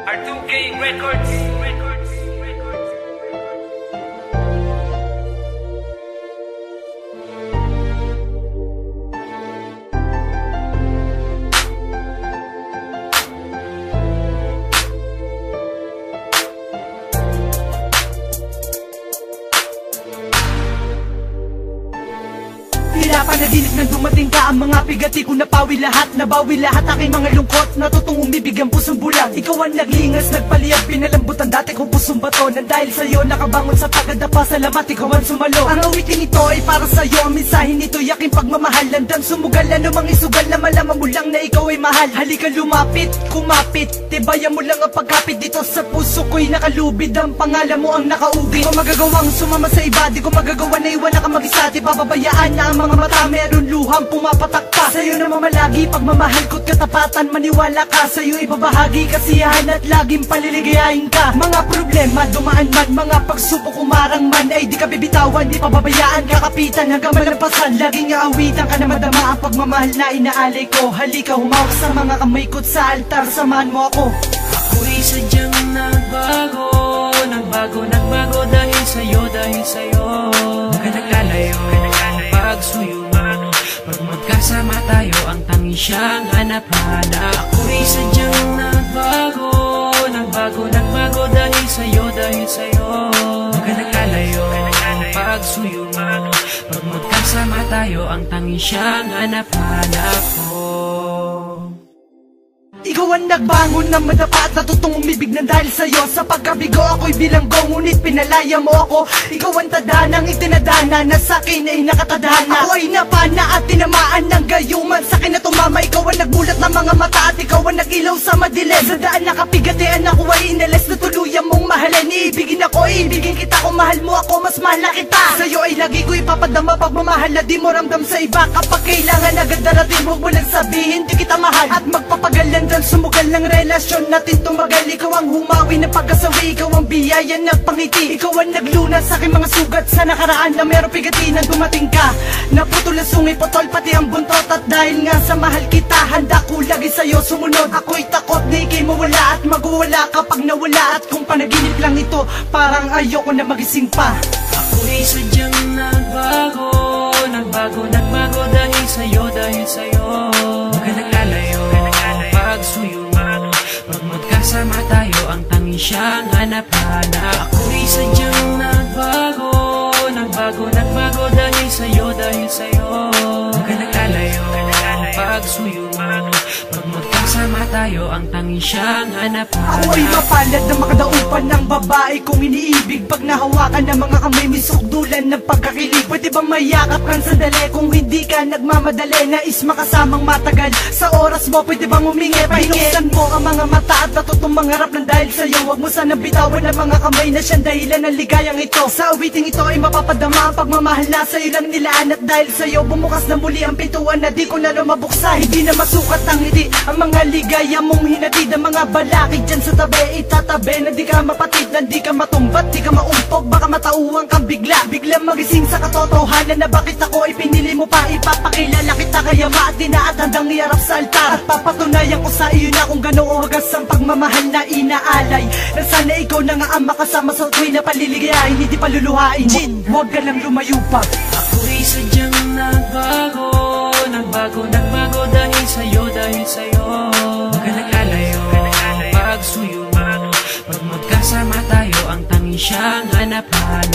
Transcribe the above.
R2K Records. Tila panaginip nang dumating ka. Ang mga pigati ko napawi lahat. Nabawi lahat aking mga lungkot. Natutong umibig ang pusong bulag. Ikaw ang naglingas, nagpaliyap, pinalambutan dati kong pusong bato. Nang dahil sa'yo nakabangon sa tagadapa. Salamat, ikaw ang sumalo. Ang awitin ito ay para sa'yo. Ang mensahe nito'y aking pagmamahal. Landang sumugal, anumang isugal na malaman mo lang na ikaw ay mahal. Halika lumapit, kumapit, tibayan mo lang ang pagkapit. Dito sa puso ko'y nakalubid. Ang pangalan mo ang nakaugit. Di ko magagawang sumama sa iba. Di ko magagawa na iwan na ka mag-isa. Di pababayaan na ang mga mata meron luhang pumapatak pa. Sa'yo na mamalagi pagmamahal ko't katapatan. Maniwala ka, sa'yo ibabahagi kasiyahan at laging paliligayahin ka. Mga problema dumaan man, mga pagsubok umarang man, ay di ka bibitawan, di pababayaan, kakapitan hanggang malampasan. Laging aawitan ka na madama ang pagmamahal na inaalay ko. Halika humawak sa mga kamay ko't sa altar, samahan mo ako. Ako'y sadyang nagbago, nagbago dahil sa'yo, Huwag ka naglalayo, pagsuyo mo. Pag magkasama tayo, ang tanging siyang hanap-hanap. Ako'y sadyang nagbago dahil sa'yo, Huwag ka naglalayo, pagsuyo mo. Pag magkasama tayo, ang tanging siyang hanap-hanap ko. Ikaw ang nagbangon ng madapa at natutong umibig ng dahil sa'yo. Sa pagkabigo ako'y bilanggo, ngunit pinalaya mo ako. Ikaw ang tadanang itinadana na sa'kin ay nakatadhana. Ako ay napana at tinamaan ng gayuman, sa'kin na tumama. Ikaw ang nagbulat ng mga mata at ikaw ang nag-ilaw sa madilim. Sa daan nakapigatian ako ay inalis na tuluyan mong mahalin. Iibigin ako, iibigin kita, kung mahal mo ako, mas mahal na kita. Sa'yo ay lagi ko ipapadama pagmamahal na di mo ramdam sa iba. Kapag kailangan agad darating, huwag mo lang sabihin di kita mahal. At magpapagalan sumugal ng relasyon natin tumagal. Ikaw ang humawi ng pagkasawi, ikaw ang biyaya ng pangiti. Ikaw ang naglunas sa aking mga sugat sa nakaraan na meron pigati na dumating ka. Naputol ang sungi, potol pati ang buntot. At dahil nga sa mahal kita, handa ko lagi sa'yo sumunod. Ako'y takot na ikay mawala at magwawala kapag nawala. At kung panaginip lang ito, parang ayoko na magising pa. Ako'y sadyang nagbago dahil sa'yo, Huwag ka naglalayo, pagsuyo mo. Pag magkasama tayo, ang tanging siyang hanap-hanap. Ako'y sadyang nagbago dahil sa'yo, Huwag ka naglalayo, pagsuyo mo. Pag magkasama tayo, ang tanging siyang hanap-hanap. Ako ay mapalad na makadaupan ng babae kong iniibig. Pag nahawakan ng mga kamay, may sukdulan ng pagkakilig. Pwede bang mayakap kang sandali kung hindi ka nagmamadali? Nais makasamang matagal sa oras mo, pwede bang humingi? Binuksan mo ang mga mata at natutong mangarap ng dahil sa'yo. Huwag mo sana bitawan ang mga kamay na siyang dahilan ng ligayang ito. Sa awiting ito ay mapapadama ang pagmamahal na sa'yo lang nilaan. At dahil sa'yo bumukas na muli ang pintuan na di ko na lumabuksa. Hindi na masukat ang ngiti, ang mga ligaya mong hinatid. Ang mga balakid dyan sa tabi, itatabi na di ka mapatid, na di ka matumbat, di ka maumpog. Baka matauhan kang bigla magising sa katotohanan na bakit ako ay pinili mo pa. Ipapakilala kita kaya maatin na at handang iarap sa altar. At papatunayan ko sa iyo na kung gano'ng wagas ang pagmamahal na inaalay. Na sana ikaw na nga ang makasama sa tuwi na paliligayahin, hindi paluluhain. Huwag ka lang lumayo pa. Ako'y sadyang nagbago dahil sa'yo, Huwag ka naglalayo, pagsuyo mo. Pag magkasama tayo, ang tanging siyang hanap-hanap.